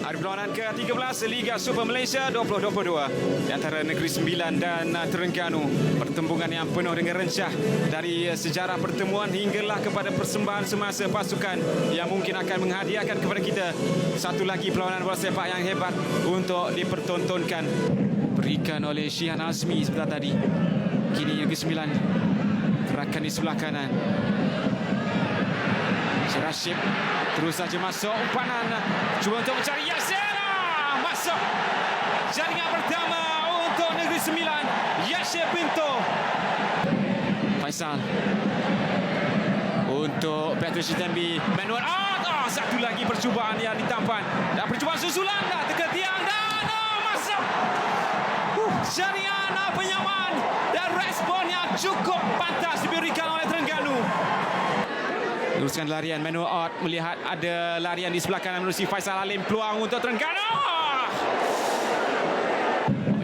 Hari perlawanan ke-13 Liga Super Malaysia 2022 di antara Negeri Sembilan dan Terengganu. Pertembungan yang penuh dengan rencah dari sejarah pertemuan hinggalah kepada persembahan semasa pasukan yang mungkin akan menghadiahkan kepada kita satu lagi perlawanan bola sepak yang hebat untuk dipertontonkan. Berikan oleh Syihan Azmi sebentar tadi. Kini Negeri Sembilan gerakan di sebelah kanan. Rashid terus saja masuk umpanan, cuba untuk mencari Yasir, masuk jaringan pertama untuk Negeri Sembilan. Yasir Pinto, Faisal untuk Patrick Shitembi, manual out, satu lagi percubaan yang ditampan dan percubaan susulan dekat tiang dan masuk. Jaringan penyaman dan respon yang cukup pantas diberikan oleh Terengganu. Luruskan larian, manual out, melihat ada larian di sebelah kanan menerusi Faisal Halim, peluang untuk Terengganu.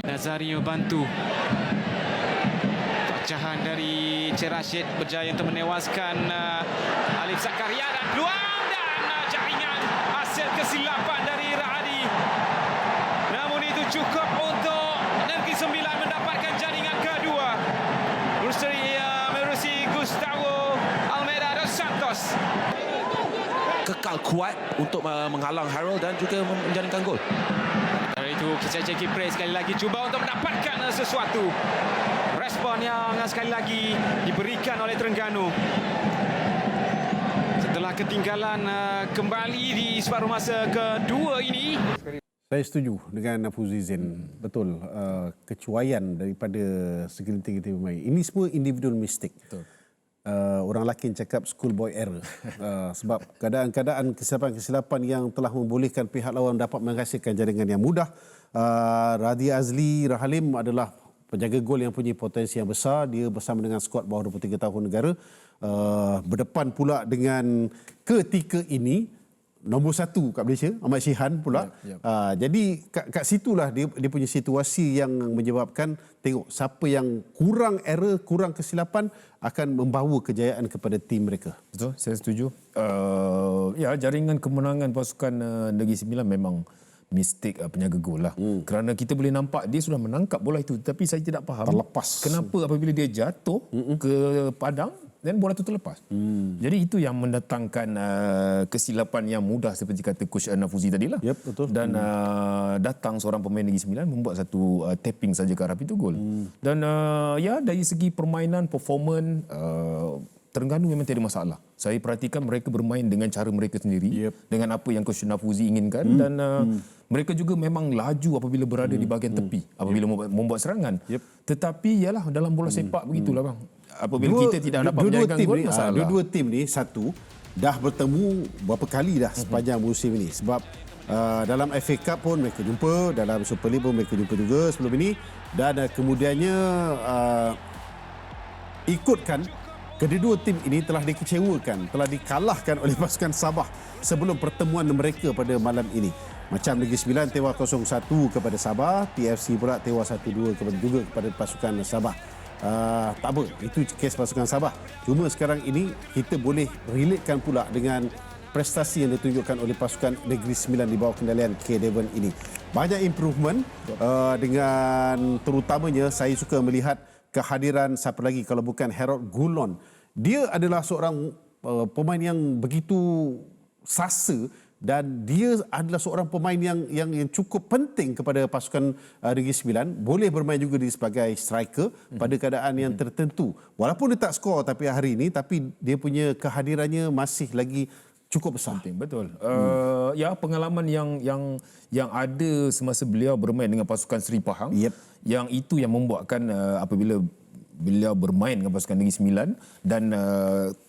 Nazari membantu. Pecahan dari Cik Rashid berjaya untuk menewaskan Alif Zakaria dan peluang dan jaringan hasil kesilapan dari Rahadi. Namun itu cukup untuk Negeri Sembilan mendapatkan jaringan kedua. Menerusi Gustavo Almeida dos Santos. Kekal kuat untuk menghalang Harold dan juga menjaringkan gol. Dari itu kisah Jackie Prey sekali lagi cuba untuk mendapatkan sesuatu. Respon yang sekali lagi diberikan oleh Terengganu. Setelah ketinggalan kembali di separuh masa kedua ini. Saya setuju dengan Fuzi Zain. Betul. Kecuaian daripada segelintir pemain. Ini semua individual mistake. Betul. Orang lelaki cakap schoolboy error. Sebab keadaan-keadaan kesilapan-kesilapan yang telah membolehkan pihak lawan dapat menghasilkan jaringan yang mudah. Radhi Azli Rahalim adalah penjaga gol yang punya potensi yang besar. Dia bersama dengan skuad bawah 23 tahun negara. Berdepan pula dengan ketika ini nombor satu kat Malaysia, Ahmad Syihan pula. Jadi kat situlah dia punya situasi yang menyebabkan tengok siapa yang kurang error, kurang kesilapan akan membawa kejayaan kepada tim mereka. Betul, saya setuju. Ya, jaringan kemenangan pasukan Negeri Sembilan memang mistik penjaga gol lah. Kerana kita boleh nampak dia sudah menangkap bola itu, tapi saya tidak faham terlepas. Kenapa apabila dia jatuh ke padang dan bola itu terlepas. Jadi itu yang mendatangkan kesilapan yang mudah seperti kata Coach Nafuzi tadi lah. Yep, betul. Dan datang seorang pemain Negeri Sembilan membuat satu tapping saja ke arah pintu gol. Dan ya dari segi permainan, performan, Terengganu memang tidak ada masalah. Saya perhatikan mereka bermain dengan cara mereka sendiri, dengan apa yang Coach Nafuzi inginkan, dan mereka juga memang laju apabila berada di bahagian tepi, apabila membuat serangan. Tetapi yalah dalam bola sepak begitulah bang. Apabila kita tidak dapat menjaringkan gol, masalah. Dua-dua tim ni satu dah bertemu berapa kali dah sepanjang musim ini. Sebab dalam FA Cup pun mereka jumpa, dalam Super League pun mereka jumpa juga sebelum ini, dan kemudiannya ikutkan kedua tim ini telah dikecewakan, telah dikalahkan oleh pasukan Sabah sebelum pertemuan mereka pada malam ini. Macam Negeri Sembilan tewas 0-1 kepada Sabah, TFC pula tewas 1-2 juga kepada pasukan Sabah. Tak apa, itu kes pasukan Sabah. Cuma sekarang ini kita boleh relatekan pula dengan prestasi yang ditunjukkan oleh pasukan Negeri Sembilan di bawah kendalian K. Devon ini. Banyak improvement dengan terutamanya saya suka melihat kehadiran siapa lagi kalau bukan Harold Goulon. Dia adalah seorang pemain yang begitu sasa dan dia adalah seorang pemain yang cukup penting kepada pasukan Negeri Sembilan. Boleh bermain juga sebagai striker pada keadaan yang tertentu. Walaupun dia tak skor tapi hari ini, tapi dia punya kehadirannya masih lagi cukup besar. Penting, betul. Ya, pengalaman yang ada semasa beliau bermain dengan pasukan Seri Pahang, yang itu yang membuatkan apabila beliau bermain dengan pasukan Negeri Sembilan dan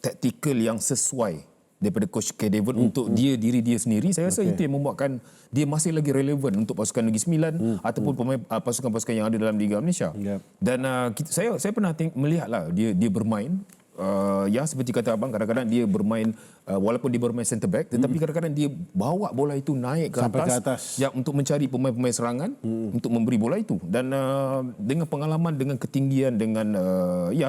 taktikal yang sesuai daripada Coach K. Devon untuk diri dia sendiri, saya rasa itu yang membuatkan dia masih lagi relevan untuk pasukan Negeri Sembilan ataupun pemain pasukan-pasukan yang ada dalam Liga Malaysia. Dan saya pernah melihatlah dia bermain. Ya, seperti kata abang, kadang-kadang dia bermain walaupun dia bermain centre back, tetapi kadang-kadang dia bawa bola itu naik ke atas, ya, untuk mencari pemain-pemain serangan untuk memberi bola itu. Dan dengan pengalaman, dengan ketinggian, dengan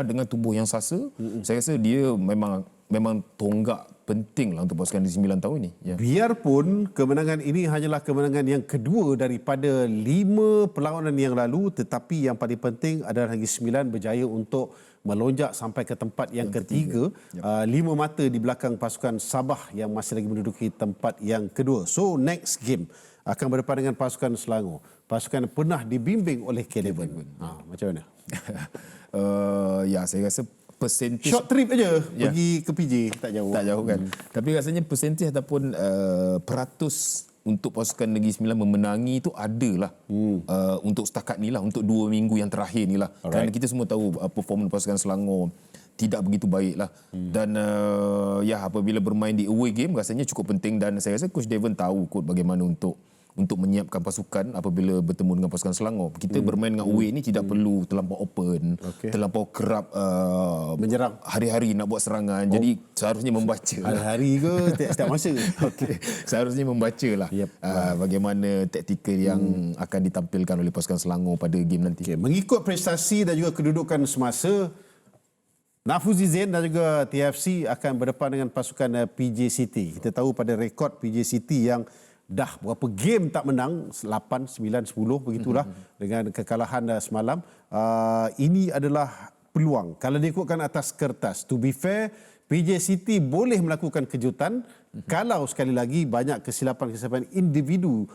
dengan tubuh yang sasa, saya rasa dia memang tonggak penting lah untuk pasukan Negeri Sembilan tahun ini. Ya. Biarpun kemenangan ini hanyalah kemenangan yang kedua daripada 5 perlawanan yang lalu, tetapi yang paling penting adalah Negeri Sembilan berjaya untuk melonjak sampai ke tempat yang ketiga. 5 mata di belakang pasukan Sabah yang masih lagi menduduki tempat yang kedua. So next game akan berdepan dengan pasukan Selangor. Pasukan yang pernah dibimbing oleh K11. Macam mana? Ya, saya rasa persentage Short trip aja pergi ke PJ, tak jauh. tak jauh kan. Tapi rasanya persentage ataupun peratus untuk pasukan Negeri Sembilan memenangi itu adalah untuk setakat ni lah, untuk 2 minggu yang terakhir ni lah. Kerana kita semua tahu performance pasukan Selangor tidak begitu baik lah. Dan apabila bermain di away game rasanya cukup penting, dan saya rasa Coach Devon tahu kot bagaimana untuk menyiapkan pasukan apabila bertemu dengan pasukan Selangor. Kita bermain dengan away ni tidak perlu terlampau open, terlampau kerap menyerang hari-hari nak buat serangan. Jadi seharusnya membaca. Hari-hari ke setiap masa? Seharusnya membaca lah bagaimana taktikal yang akan ditampilkan oleh pasukan Selangor pada game nanti. Mengikut prestasi dan juga kedudukan semasa, Nafuzi Zain dan juga TFC akan berdepan dengan pasukan PJ City. Kita tahu pada rekod PJ City yang dah berapa game tak menang, 8, 9, 10 begitulah dengan kekalahan semalam. Ini adalah peluang. Kalau diikutkan atas kertas, to be fair, PJ City boleh melakukan kejutan kalau sekali lagi banyak kesilapan-kesilapan individu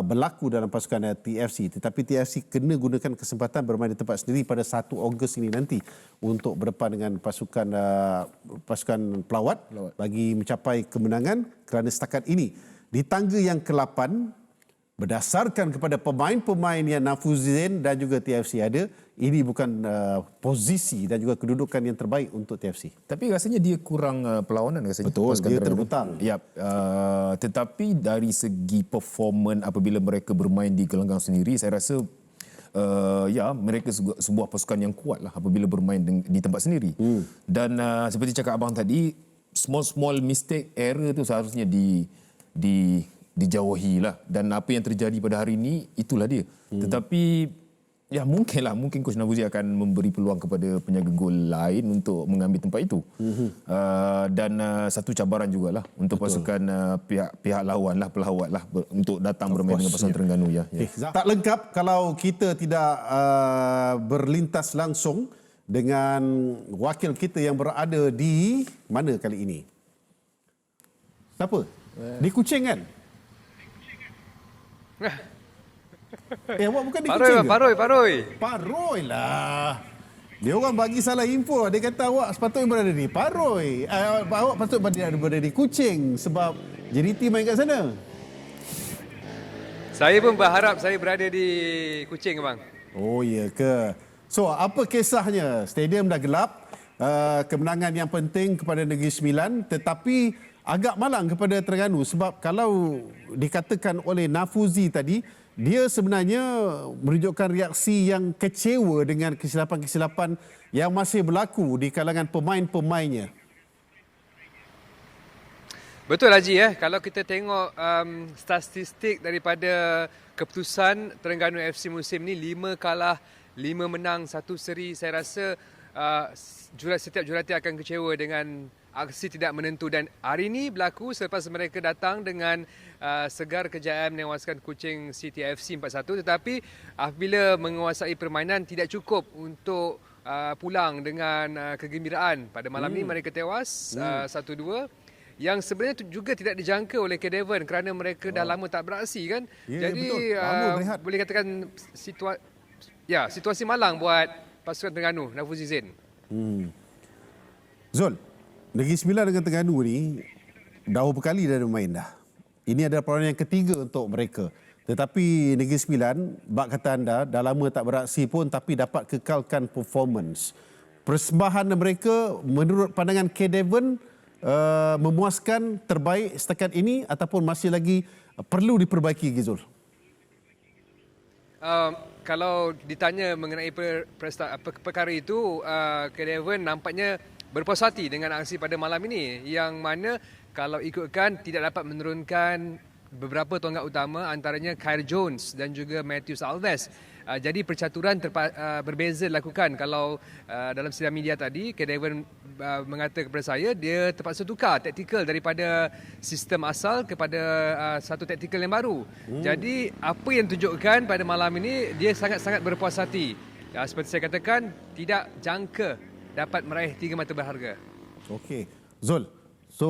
berlaku dalam pasukan TFC. Tetapi TFC kena gunakan kesempatan bermain di tempat sendiri pada 1 Ogos ini nanti untuk berdepan dengan pasukan pelawat bagi mencapai kemenangan, kerana setakat ini di tangga yang ke-8, berdasarkan kepada pemain-pemain yang Nafuzi Zain dan juga TFC ada, ini bukan posisi dan juga kedudukan yang terbaik untuk TFC. Tapi rasanya dia kurang perlawanan rasanya. Betul, dia terbutang. Ya, tetapi dari segi performan apabila mereka bermain di gelanggang sendiri, saya rasa mereka sebuah pasukan yang kuat lah apabila bermain di tempat sendiri. Dan seperti cakap abang tadi, small mistake, error tu seharusnya dijauhi lah. Dan apa yang terjadi pada hari ini, itulah dia. Tetapi mungkin Coach Nafuzi akan memberi peluang kepada penjaga gol lain untuk mengambil tempat itu. Dan satu cabaran jugalah untuk pasukan pihak lawan lah, pelawat lah, untuk datang bermain dengan pasukan Terengganu. Tak lengkap kalau kita tidak berlintas langsung dengan wakil kita yang berada di mana kali ini? Siapa? Di Kuching kan? Awak bukan di Kuching ke? Paroi lah. Dia orang bagi salah info. Dia kata awak sepatutnya berada di Paroi. Awak patut berada di Kuching sebab JDT main kat sana. Saya pun berharap saya berada di Kuching, bang. Oh, iya ke? So, apa kisahnya? Stadium dah gelap. Kemenangan yang penting kepada Negeri Sembilan, tetapi agak malang kepada Terengganu sebab kalau dikatakan oleh Nafuzi tadi, dia sebenarnya menunjukkan reaksi yang kecewa dengan kesilapan-kesilapan yang masih berlaku di kalangan pemain-pemainnya. Betul Haji. Kalau kita tengok statistik daripada keputusan Terengganu FC musim ni, 5 kalah, 5 menang, 1 seri, saya rasa setiap jurulatih akan kecewa dengan aksi tidak menentu, dan hari ini berlaku selepas mereka datang dengan segar kejayaan menewaskan Kuching City FC 4-1, tetapi apabila menguasai permainan tidak cukup untuk pulang dengan kegembiraan. Pada malam ini mereka tewas 1-2 yang sebenarnya juga tidak dijangka oleh K11 kerana mereka dah lama tak beraksi kan. Jadi boleh katakan situasi malang buat pasukan Terengganu, Nafuzi Zain. Zul, Negeri Sembilan dengan Terengganu ni dah berapa kali dah bermain dah. Ini adalah perlawanan yang ketiga untuk mereka. Tetapi Negeri Sembilan, bak kata anda, dah lama tak beraksi pun tapi dapat kekalkan performance. Persembahan mereka menurut pandangan K11 memuaskan, terbaik setakat ini ataupun masih lagi perlu diperbaiki, Gizul? Kalau ditanya mengenai perkara itu, K11 nampaknya berpuas hati dengan aksi pada malam ini, yang mana kalau ikutkan tidak dapat menurunkan beberapa tonggak utama, antaranya Kyle Jones dan juga Matthews Alves. Jadi percaturan berbeza dilakukan. Kalau dalam sidang media tadi, Kedevan mengata kepada saya, dia terpaksa tukar taktikal daripada sistem asal kepada satu taktikal yang baru. Jadi apa yang tunjukkan pada malam ini, dia sangat-sangat berpuas hati. Seperti saya katakan, tidak jangka dapat meraih 3 mata berharga. Okey. Zul, so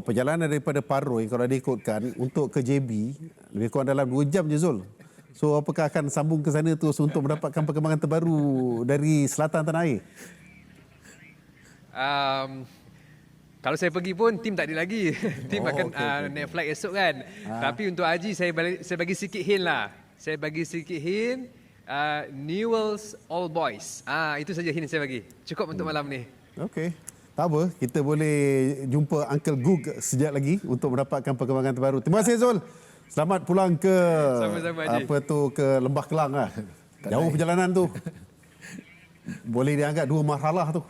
perjalanan daripada Paroi kalau diikutkan untuk ke JB, lebih kurang dalam 2 jam je Zul. So apakah akan sambung ke sana terus untuk mendapatkan perkembangan terbaru dari selatan tanah air? Kalau saya pergi pun tim tak ada lagi. Tim akan naik flight esok kan. Tapi untuk Haji saya bagi sikit hint lah. Saya bagi sikit hint, Newell's All Boys. Itu saja hint saya bagi. Cukup untuk malam ni. Okey. Tak apa, kita boleh jumpa Uncle Goog sekejap lagi untuk mendapatkan perkembangan terbaru. Terima kasih Zul. Selamat pulang ke Sama-sama, Haji. ke Lembah Kelang lah. Jauh perjalanan tu. Boleh dianggap 2 marhalah tu.